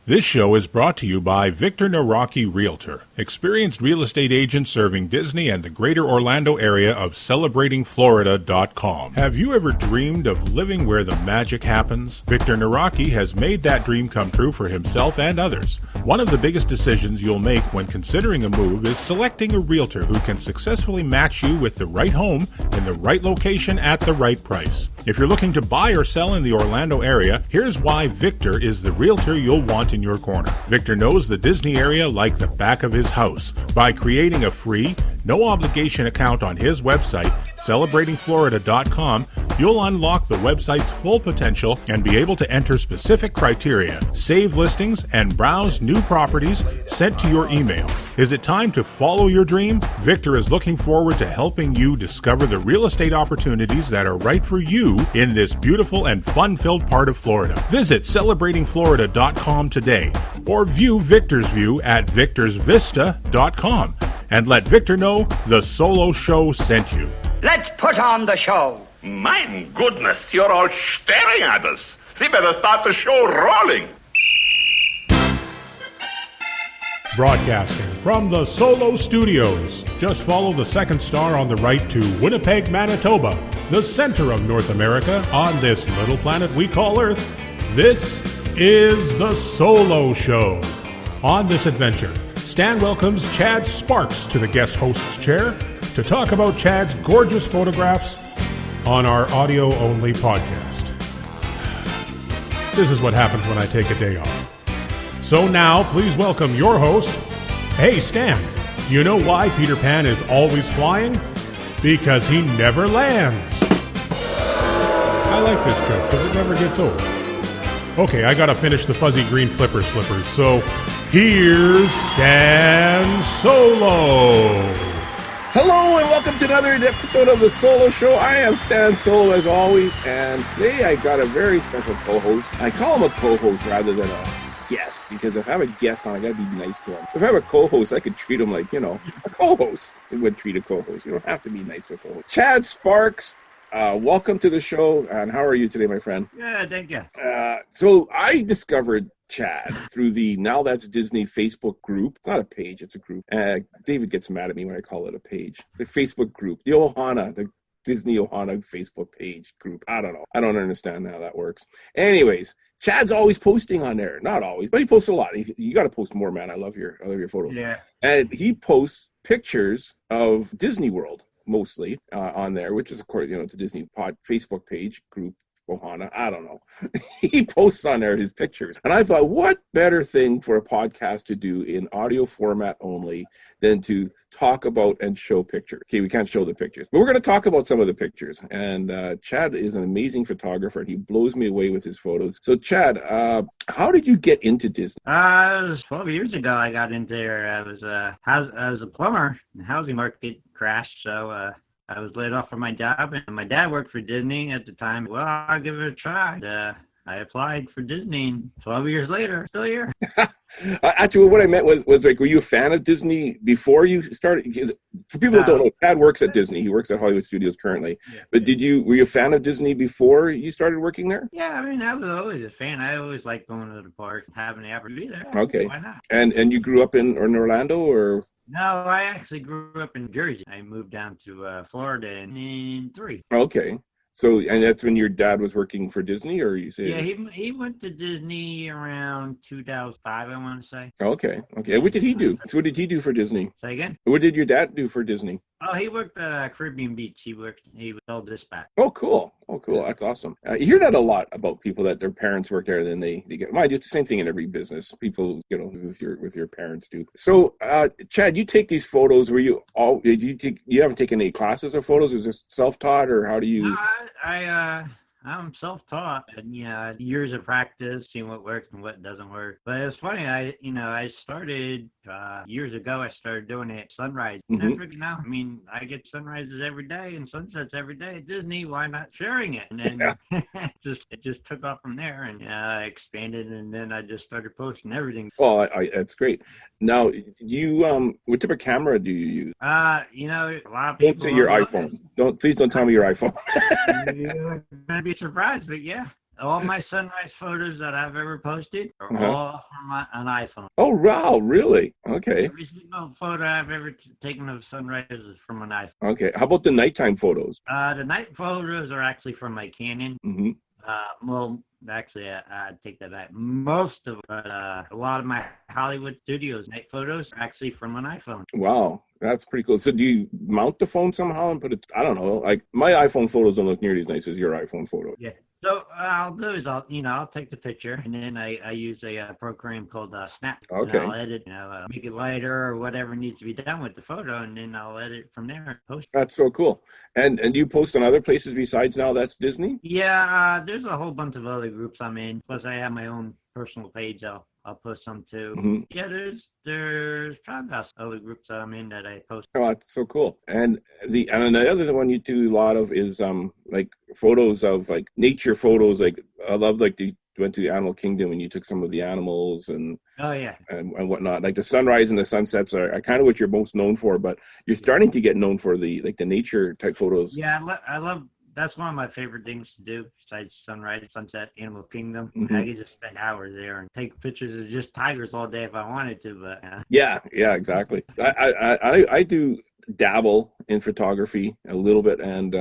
This show is brought to you by Victor Nawrocki Realtor, experienced real estate agent serving Disney and the greater Orlando area of celebratingflorida.com. Have you ever dreamed of living where the magic happens? Victor Nawrocki has made that dream come true for himself and others. One of the biggest decisions you'll make when considering a move is selecting a realtor who can successfully match you with the right home in the right location at the right price. If you're looking to buy or sell in the Orlando area, here's why Victor is the realtor you'll want in your corner. Victor knows the Disney area like the back of his house. By creating a free, no-obligation account on his website, celebratingflorida.com, you'll unlock the website's full potential and be able to enter specific criteria, save listings, and browse new properties sent to your email. Is it time to follow your dream? Victor is looking forward to helping you discover the real estate opportunities that are right for you in this beautiful and fun-filled part of Florida. Visit celebratingflorida.com today or view Victor's view at victorsvista.com and let Victor know the Solo Show sent you. Let's put on the show. My goodness, you're all staring at us. We better start the show rolling. Broadcasting from the Solo Studios. Just follow the second star on the right to Winnipeg, Manitoba, the center of North America on this little planet we call Earth. This is the Solo Show. On this adventure, Stan welcomes Chad Sparks to the guest host's chair to talk about Chad's gorgeous photographs on our audio-only podcast. This is what happens when I take a day off. So now, please welcome your host. Hey, Stan, do you know why Peter Pan is always flying? Because he never lands. I like this joke because it never gets old. Okay, I gotta finish the fuzzy green flipper slippers, so here's Stan Solo. Hello and welcome to another episode of the Solo Show. I am Stan Solo as always, and today I got a very special co-host. I call him a co-host rather than a guest, because if I have a guest on, I gotta be nice to him. If I have a co-host, I could treat him like, a co-host. I would treat a co-host. You don't have to be nice to a co-host. Chad Sparks, welcome to the show, and how are you today, my friend? Yeah, thank you. So I discovered Chad through the Now That's Disney Facebook group. It's not a page, it's a group. David gets mad at me when I call it a page. The Facebook group, the Disney Ohana Facebook page group. I don't know. I don't understand how that works. Anyways, Chad's always posting on there. Not always, but he posts a lot. You got to post more, man. I love your photos. Yeah. And he posts pictures of Disney World mostly on there, which is of course, it's a Disney Facebook page group. Ohana, I don't know. He posts on there his pictures. And I thought, what better thing for a podcast to do in audio format only than to talk about and show pictures. Okay, we can't show the pictures, but we're going to talk about some of the pictures. And Chad is an amazing photographer. He blows me away with his photos. So Chad, how did you get into Disney? It was 12 years ago I got into there. I was a plumber. The housing market crashed, so I was laid off from my job, and my dad worked for Disney at the time. Well, I'll give it a try. And, I applied for Disney, and 12 years later, still here. Actually, what I meant was like, were you a fan of Disney before you started? Because for people that don't know, Chad works at Disney. He works at Hollywood Studios currently. Yeah. But were you a fan of Disney before you started working there? Yeah, I mean, I was always a fan. I always liked going to the park and having the opportunity to be there. Okay. Why not? And you grew up in Orlando, or? No, I actually grew up in Jersey. I moved down to Florida in 1993. Okay. So, and that's when your dad was working for Disney, or you say? Yeah, he went to Disney around 2005, I want to say. Okay. What did he do? So what did he do for Disney? Say again? What did your dad do for Disney? Oh, he worked at Caribbean Beach. He was all dispatch. Oh, cool. That's awesome. You hear that a lot about people that their parents work there, then they get. Mind you, it's the same thing in every business. People, with your parents do. So, Chad, you take these photos. Were you all? You haven't taken any classes or photos? Is this self-taught, or how do you? I'm self-taught, and years of practice, seeing what works and what doesn't work. But it's funny, I started years ago. I started doing it at sunrise. Mm-hmm. I mean, I get sunrises every day and sunsets every day at Disney. Why not sharing it? And then it just took off from there, and expanded, and then I just started posting everything. Oh, that's great. Now, you what type of camera do you use? A lot of people. Don't say your iPhone. Please don't tell me your iPhone. You're gonna be surprised, but yeah. All my sunrise photos that I've ever posted are all from an iPhone. Oh, wow, really? Okay. Every single photo I've ever taken of sunrise is from an iPhone. Okay. How about the nighttime photos? The night photos are actually from my Canon. Mm-hmm. Well, actually, I take that back. Most of it, but a lot of my Hollywood studios night photos are actually from an iPhone. Wow, that's pretty cool. So do you mount the phone somehow and put it, I don't know, like my iPhone photos don't look nearly as nice as your iPhone photos. Yeah. So I'll do is I'll take the picture and then I use a program called Snap. Okay. And I'll edit, make it lighter or whatever needs to be done with the photo, and then I'll edit from there and post. That's so cool. And do you post on other places besides now that's Disney? Yeah, there's a whole bunch of other groups I'm in. Plus I have my own personal page. I'll post some too. Mm-hmm. Yeah, there's probably other groups that I'm in that I post. Oh, that's so cool. And the other one you do a lot of is like photos of like nature photos. Like I love like you went to the Animal Kingdom and you took some of the animals and oh yeah and whatnot. Like the sunrise and the sunsets are kind of what you're most known for, but you're starting to get known for the nature type photos. Yeah, I love. That's one of my favorite things to do besides sunrise, sunset, Animal Kingdom. Mm-hmm. I could just spend hours there and take pictures of just tigers all day if I wanted to. But Yeah, exactly. I do dabble in photography a little bit, and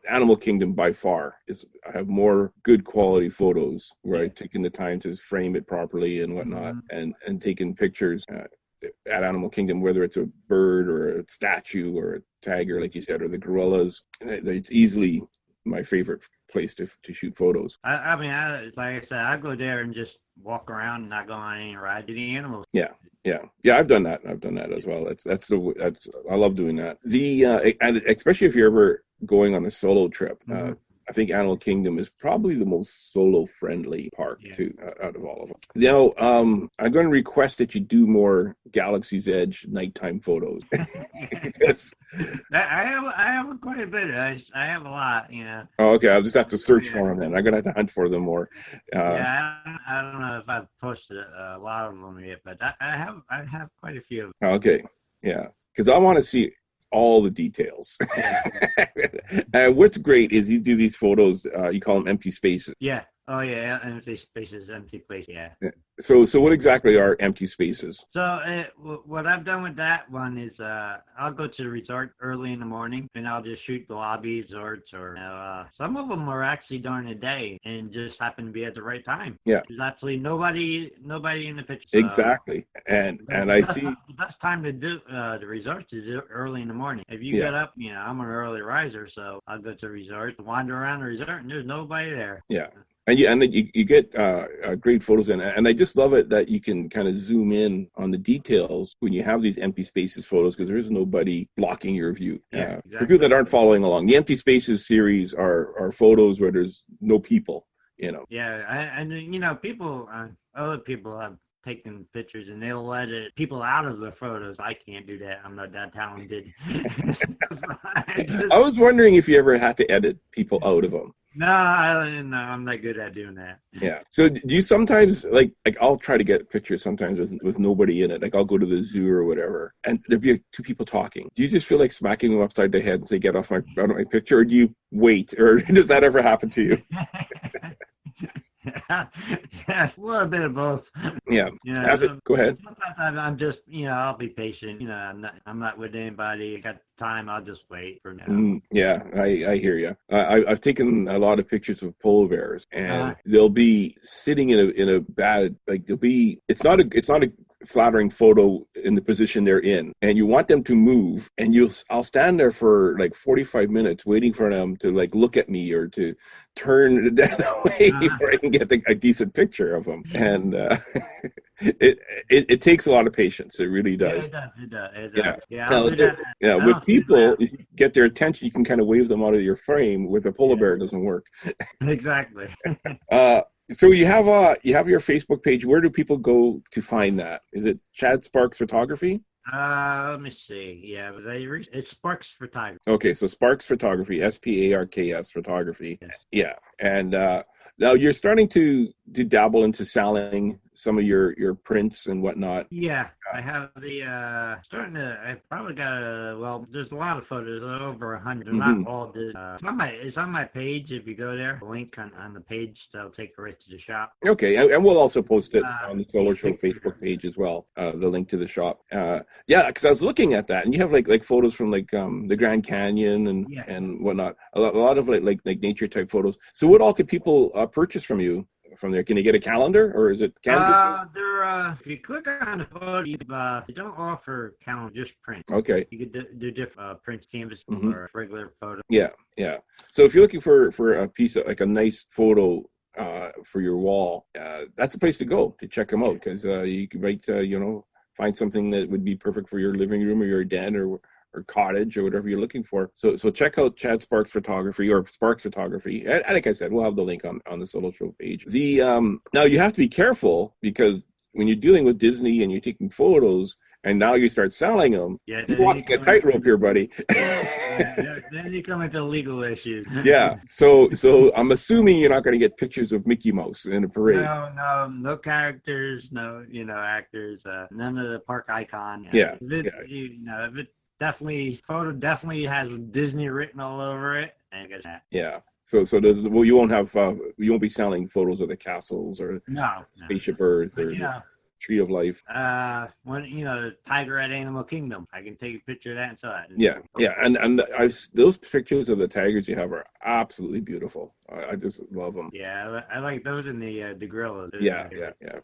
Animal Kingdom by far I have more good quality photos where I've taken the time to frame it properly and whatnot, and taken pictures at Animal Kingdom, whether it's a bird or a statue or a tiger, like you said, or the gorillas. It's easily my favorite place to shoot photos. I mean, like I said, I go there and just walk around and not go on any ride to the animals. Yeah. I've done that as well. I love doing that. And especially if you're ever going on a solo trip. I think Animal Kingdom is probably the most solo-friendly park too, out of all of them. Now, I'm going to request that you do more Galaxy's Edge nighttime photos. Yes. I have quite a bit. I have a lot, Oh, okay. I'll just have to search for them then. I'm going to have to hunt for them more. I don't know if I've posted a lot of them yet, but I have quite a few. Okay. Yeah. Because I want to see all the details. And what's great is you do these photos, you call them empty spaces. Yeah. Oh yeah, empty spaces, empty place. Yeah. So what exactly are empty spaces? So what I've done with that one is I'll go to the resort early in the morning and I'll just shoot the lobbies or some of them are actually during the day and just happen to be at the right time. Yeah. There's actually nobody in the picture. Exactly. And I see the best time to do the resorts is early in the morning. If you get up, I'm an early riser, so I'll go to the resort, wander around the resort, and there's nobody there. Yeah. And then you get great photos in, and I just love it that you can kind of zoom in on the details when you have these empty spaces photos because there is nobody blocking your view. Yeah, exactly. For people that aren't following along, the empty spaces series are photos where there's no people. Yeah, and people, other people have taken pictures and they'll edit people out of the photos. I can't do that. I'm not that talented. I was wondering if you ever had to edit people out of them. No, I'm not good at doing that. Yeah. So do you sometimes like I'll try to get pictures sometimes with nobody in it. Like I'll go to the zoo or whatever, and there'll be two people talking. Do you just feel like smacking them upside the head and say, "Get off my picture," or do you wait, or does that ever happen to you? Yeah, a little bit of both. Yeah. Go ahead. Sometimes I'm just, I'll be patient. I'm not with anybody. I got time. I'll just wait for now. Yeah, I hear you. I've taken a lot of pictures of polar bears, and they'll be sitting in a bad It's not a flattering photo in the position they're in, and you want them to move, and I'll stand there for like 45 minutes waiting for them to like look at me or to turn the way before I can get a decent picture of them. And it takes a lot of patience. It really does. Yeah, it does. Yeah. With people, if you get their attention, you can kind of wave them out of your frame. With a polar bear, it doesn't work. Exactly. So you have your Facebook page. Where do people go to find that? Is it Chad Sparks Photography? Let me see. Yeah, it's Sparks Photography. Okay, so Sparks Photography, SPARKS Photography. Yes. Yeah, and now you're starting to dabble into selling some of your prints and whatnot. Yeah. I have I probably got there's a lot of photos, over 100. They're not all it's on my page. If you go there, the link on the page, that'll take you right to the shop. Okay, and we'll also post it on the Solar Show Facebook page as well, the link to the shop. Because I was looking at that, and you have like photos from the Grand Canyon and whatnot. A lot of like nature type photos. So what all could people purchase from you from there? Can you get a calendar, or is it canvas? If you click on the photo, they don't offer calendar, just print. Okay. You could do different print, canvas, or regular photo. Yeah. So if you're looking for a piece of like a nice photo for your wall, that's the place to go to check them out, because you might find something that would be perfect for your living room or your den or cottage or whatever you're looking for. So check out Chad Sparks Photography or Sparks Photography. And like I said, we'll have the link on the Solo Show page. Now you have to be careful, because when you're dealing with Disney and you're taking photos and now you start selling them, you're walking a tightrope here, buddy. Then you come into legal issues. Yeah. So I'm assuming you're not going to get pictures of Mickey Mouse in a parade. No characters, no actors, none of the park icon. Yeah. Photo definitely has Disney written all over it. I guess that. Yeah. So you won't be selling photos of the castles or Spaceship Earth or Tree of Life. The tiger at Animal Kingdom, I can take a picture of that and sell that. Yeah, and those pictures of the tigers you have are absolutely beautiful. I just love them. Yeah, I like those in the gorillas. Yeah,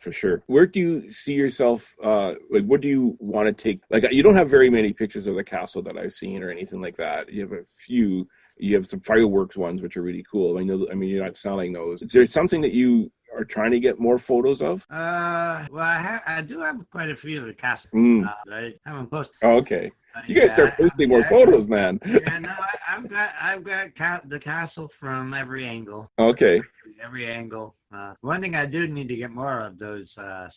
for sure. Where do you see yourself? What do you want to take? Like, you don't have very many pictures of the castle that I've seen or anything like that. You have a few. You have some fireworks ones, which are really cool. I mean, you're not selling those. Is there something that you are trying to get more photos of? I do have quite a few of the castles. I haven't posted. Oh, okay. You guys start posting more photos, man. Yeah, no, I've got the castle from every angle. Okay. Every angle. One thing I do need to get more of those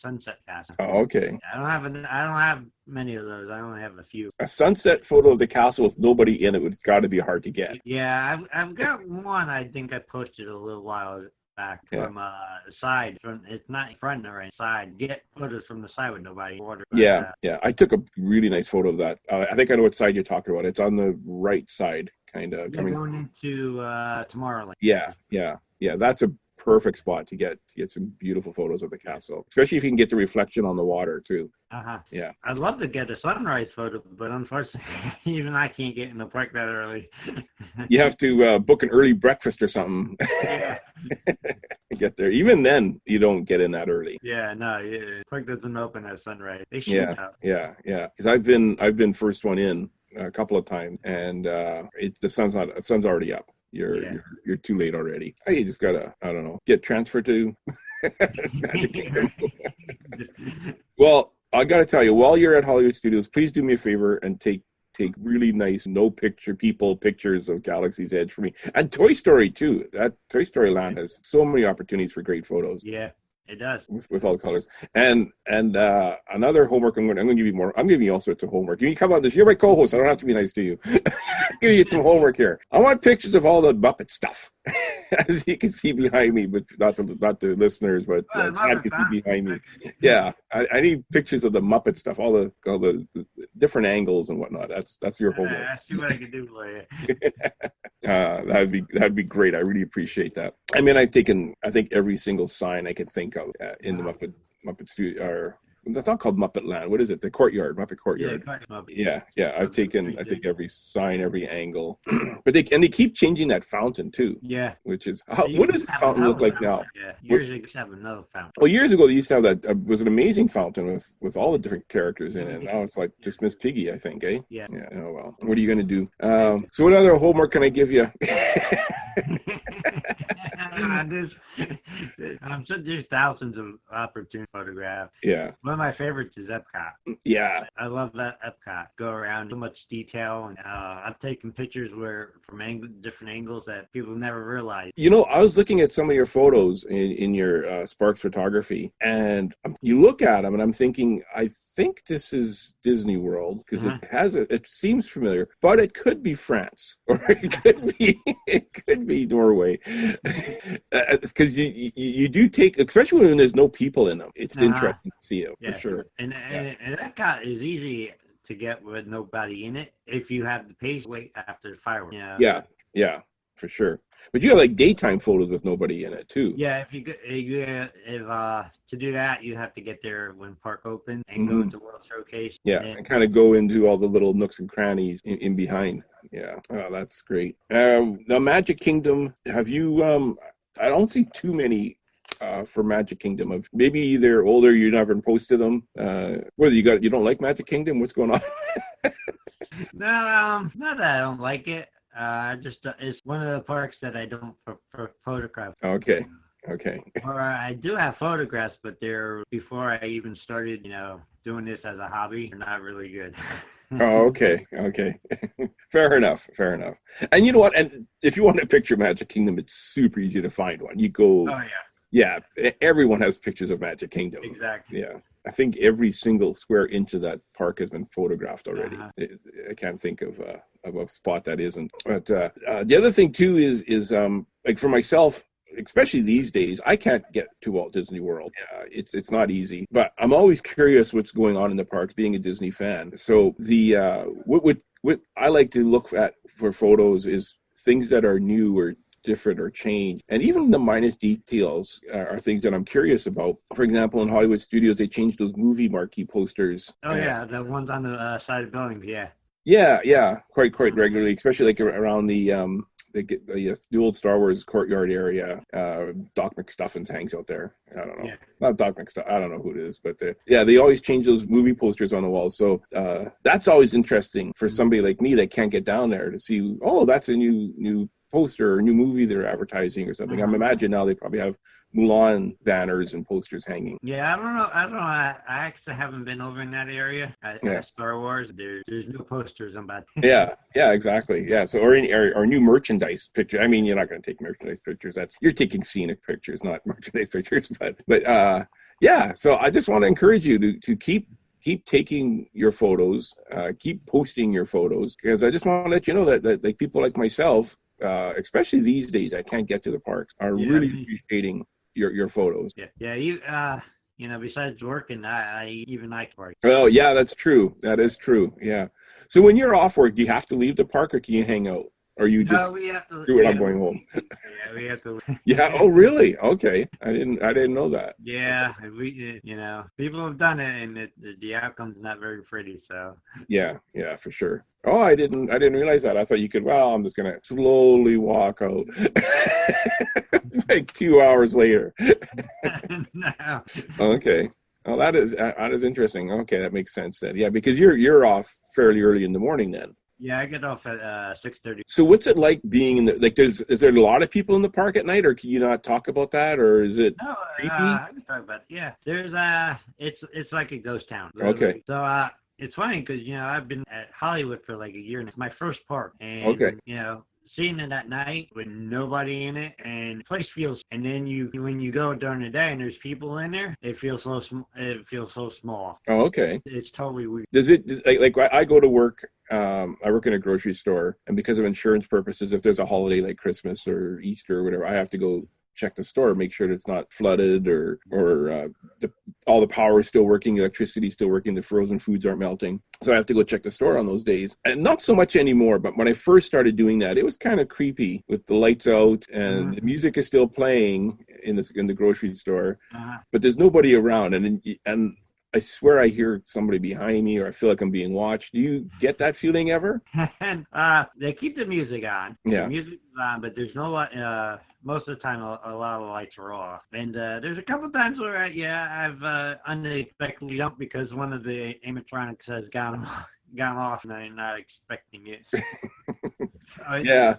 sunset castles. Oh, okay. I don't have many of those. I only have a few. A sunset photo of the castle with nobody in it would got to be hard to get. Yeah, I've got one. I think I posted a little while back from the side. It's not in front or inside. Get photos from the side with nobody order. Yeah. I took a really nice photo of that. I think I know what side you're talking about. It's on the right side, kind of coming going into Tomorrowland. Yeah. That's a perfect spot to get some beautiful photos of the castle, especially if you can get the reflection on the water too. Yeah, I'd love to get a sunrise photo, but unfortunately even I can't get in the park that early. You have to book an early breakfast or something. Get there. Even then you don't get in that early. The park doesn't open at sunrise. They should. Yeah because I've been first one in a couple of times, and the sun's already up. You're too late already. You just gotta, I don't know, get transferred to Magic Kingdom. Well, I gotta tell you, while you're at Hollywood Studios, please do me a favor and take really nice pictures of Galaxy's Edge for me, and Toy Story too. That Toy Story Land has so many opportunities for great photos. Yeah. It does. With all the colors. And another homework I'm going to give you more. I'm giving you all sorts of homework. You come on this. You're my co-host. I don't have to be nice to you. Give you some homework here. I want pictures of all the Muppet stuff. As you can see behind me, but not the listeners, but Chad can see behind me. Yeah, I need pictures of the Muppet stuff, all the different angles and whatnot. That's your homework. I see what I can do for you. That'd be great. I really appreciate that. I mean, I've taken, I think, every single sign I could think of in the Muppet Studio, or that's not called Muppet Land. What is it? The Courtyard, Muppet Courtyard. Yeah. I've taken, I think, every sign, every angle. But they keep changing that fountain too. Yeah. Which is what does the fountain look like now? Yeah. Years ago, they used to have another fountain. Well, years ago they used to have that. Was an amazing fountain with all the different characters in it. Now it's like just Miss Piggy, I think. Yeah. Oh well. What are you gonna do? So what other homework can I give you? There's thousands of opportunities to photograph. Yeah. One of my favorites is Epcot. Yeah. I love that Epcot. Go around, so much detail, and I've taken pictures from different angles that people never realized. You know, I was looking at some of your photos in your Sparks Photography, and you look at them, and I'm thinking, I think this is Disney World because it seems familiar, but it could be France or it could be Norway. Because you do take, especially when there's no people in them. It's interesting to see it for sure. And that cat is easy to get with nobody in it if you have the pace wait after the fireworks. Yeah, for sure. But you have like daytime photos with nobody in it too. Yeah, if to do that, you have to get there when park opens and go to World Showcase. Yeah, and kind of go into all the little nooks and crannies in behind. Yeah, oh, that's great. The Magic Kingdom, have you? I don't see too many for Magic Kingdom. Maybe they're older, you never posted them. Whether you don't like Magic Kingdom, what's going on? No, not that I don't like it. Just it's one of the parks that I don't photograph. Okay. Or I do have photographs, but they're before I even started, doing this as a hobby. They're not really good. Oh, okay. Fair enough. And you know what? And if you want a picture of Magic Kingdom, it's super easy to find one. You go. Oh yeah. Yeah, everyone has pictures of Magic Kingdom. Exactly. Yeah. I think every single square inch of that park has been photographed already. I can't think of a spot that isn't. But the other thing too is like for myself, especially these days, I can't get to Walt Disney World. It's not easy, but I'm always curious what's going on in the parks, being a Disney fan. So the what I like to look at for photos is things that are new or different or changed, and even the minus details are things that I'm curious about. For example, in Hollywood Studios, they changed those movie marquee posters. The ones on the side of buildings. Quite regularly, especially like around the old Star Wars courtyard area. Doc McStuffins hangs out there. I don't know. Not Doc McStuffins. I don't know who it is, but they always change those movie posters on the walls. So that's always interesting for somebody like me that can't get down there to see. Oh, that's a new poster or new movie they're advertising or something. I'm imagining now they probably have Mulan banners and posters hanging. Yeah, I don't know. I actually haven't been over in that area at Star Wars. There's no posters about that. Yeah, exactly. Yeah, so or new merchandise picture. I mean, you're not going to take merchandise pictures. You're taking scenic pictures, not merchandise pictures. But yeah. So I just want to encourage you to keep taking your photos, keep posting your photos, because I just want to let you know that like people like myself, especially these days, I can't get to the parks, are really appreciating your photos. Besides working, I even like park. Oh, yeah, that's true. That is true. Yeah. So when you're off work, do you have to leave the park or can you hang out? Or you just we have to, do it? I'm going home. Yeah, we have to. Yeah. Oh, really? Okay. I didn't know that. Yeah, we people have done it, and the outcome's not very pretty. So. Yeah, for sure. Oh, I didn't realize that. I thought you could. Well, I'm just gonna slowly walk out. Like 2 hours later. No. Okay. Oh, that is interesting. Okay, that makes sense then. Yeah, because you're off fairly early in the morning then. Yeah, I get off at 6:30. So what's it like being in the is there a lot of people in the park at night, or can you not talk about that, or is it creepy? I can talk about it. Yeah. There's it's like a ghost town. Really. Okay. So it's funny because I've been at Hollywood for like a year, and it's my first park. And seeing it at night with nobody in it, and the place feels. And then when you go during the day and there's people in there, it feels so small. Oh, okay. It's totally weird. Does it like I go to work? I work in a grocery store, and because of insurance purposes, if there's a holiday like Christmas or Easter or whatever, I have to go check the store, make sure that it's not flooded or all the power is still working, electricity is still working, the frozen foods aren't melting. So I have to go check the store on those days. And not so much anymore, but when I first started doing that, it was kind of creepy with the lights out and the music is still playing in the grocery store, but there's nobody around. And I swear I hear somebody behind me, or I feel like I'm being watched. Do you get that feeling ever? They keep the music on. Yeah. The music is on, but there's no most of the time a lot of the lights are off. And there's a couple times where I've unexpectedly jumped because one of the animatronics has gone off, and I'm not expecting it. Yeah,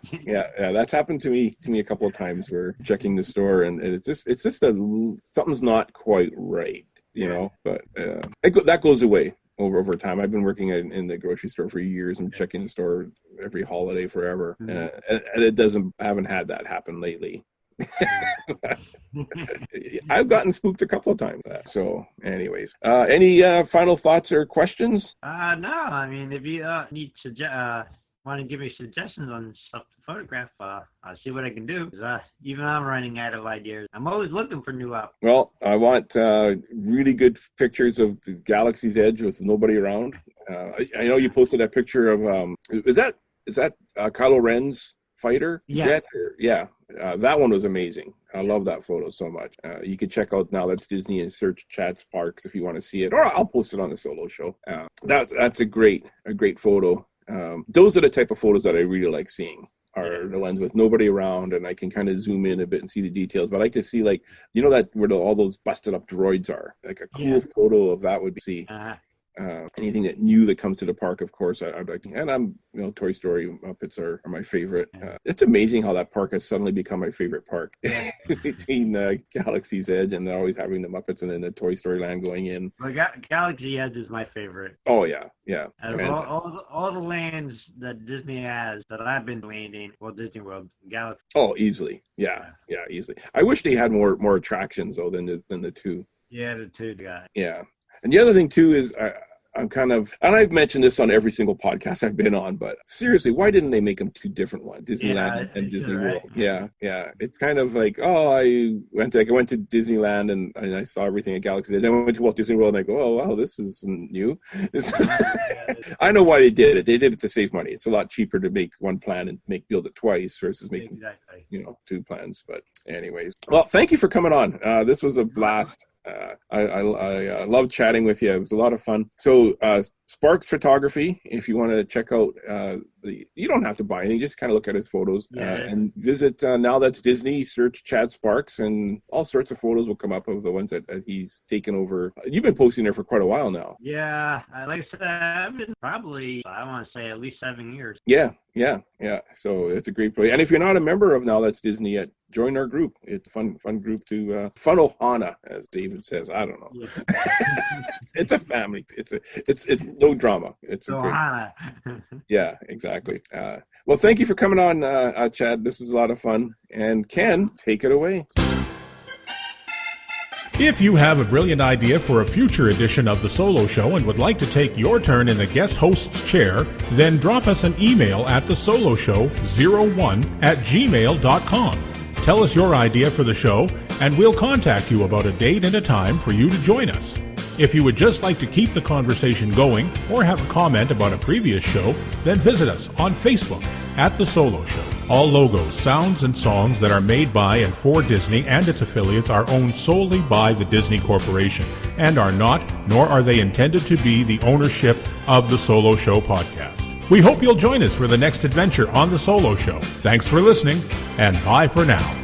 that's happened to me a couple of times. We're checking the store, and it's just something's not quite right. But that goes away over time. I've been working in the grocery store for years and checking the store every holiday forever, and I haven't had that happen lately. I've gotten spooked a couple of times. So, anyways, any final thoughts or questions? No. I mean, if you need want to give me suggestions on stuff to photograph, I'll see what I can do. 'Cause, even I'm running out of ideas. I'm always looking for new options. Well, I want really good pictures of the Galaxy's Edge with nobody around. I know you posted that picture of is that Kylo Ren's fighter jet? Yeah, that one was amazing. I love that photo so much. You can check out Now That's Disney and search Chad Sparks if you want to see it, or I'll post it on the Solo Show. That's a great photo. Those are the type of photos that I really like seeing, are the ones with nobody around, and I can kind of zoom in a bit and see the details. But I like to see, like, you know, that where all those busted up droids are. Like a cool photo of that would be. Anything that comes to the park, of course, I'd like to. And Toy Story Muppets are my favorite. It's amazing how that park has suddenly become my favorite park. Between Galaxy's Edge and they're always having the Muppets and then the Toy Story Land going in. Well, Galaxy Edge is my favorite. Oh yeah. Out of all the lands that Disney has that I've been landing, well, Disney World, Galaxy. Oh, easily. Yeah, easily. I wish they had more attractions though than the two. Yeah, the two guys. Yeah. And the other thing too is I'm kind of, and I've mentioned this on every single podcast I've been on, but seriously, why didn't they make them two different ones, Disneyland and Disney World? Right? Yeah. It's kind of like, I went to Disneyland and I saw everything at Galaxy. Then I went to Walt Disney World and I go, oh wow, this isn't new. I know why they did it. They did it to save money. It's a lot cheaper to make one plan and build it twice versus making two plans. But anyways, well, thank you for coming on. This was a blast. I love chatting with you. It was a lot of fun. So Sparks Photography, if you want to check out you don't have to buy anything, just kind of look at his photos and visit Now That's Disney, search Chad Sparks, and all sorts of photos will come up of the ones that he's taken over. You've been posting there for quite a while now. Yeah, like I said, I've been probably, I want to say, at least 7 years. Yeah. So it's a great place. And if you're not a member of Now That's Disney yet, join our group. It's a fun group to fun ohana, as David says. I don't know. Yeah. It's a family. It's no drama. It's a ohana. Yeah, exactly. Well, thank you for coming on, Chad. This is a lot of fun. And Ken, take it away. If you have a brilliant idea for a future edition of The Solo Show and would like to take your turn in the guest host's chair, then drop us an email at thesoloshow01@gmail.com. Tell us your idea for the show, and we'll contact you about a date and a time for you to join us. If you would just like to keep the conversation going or have a comment about a previous show, then visit us on Facebook at The Solo Show. All logos, sounds, and songs that are made by and for Disney and its affiliates are owned solely by the Disney Corporation and are not, nor are they intended to be, the ownership of The Solo Show podcast. We hope you'll join us for the next adventure on The Solo Show. Thanks for listening, and bye for now.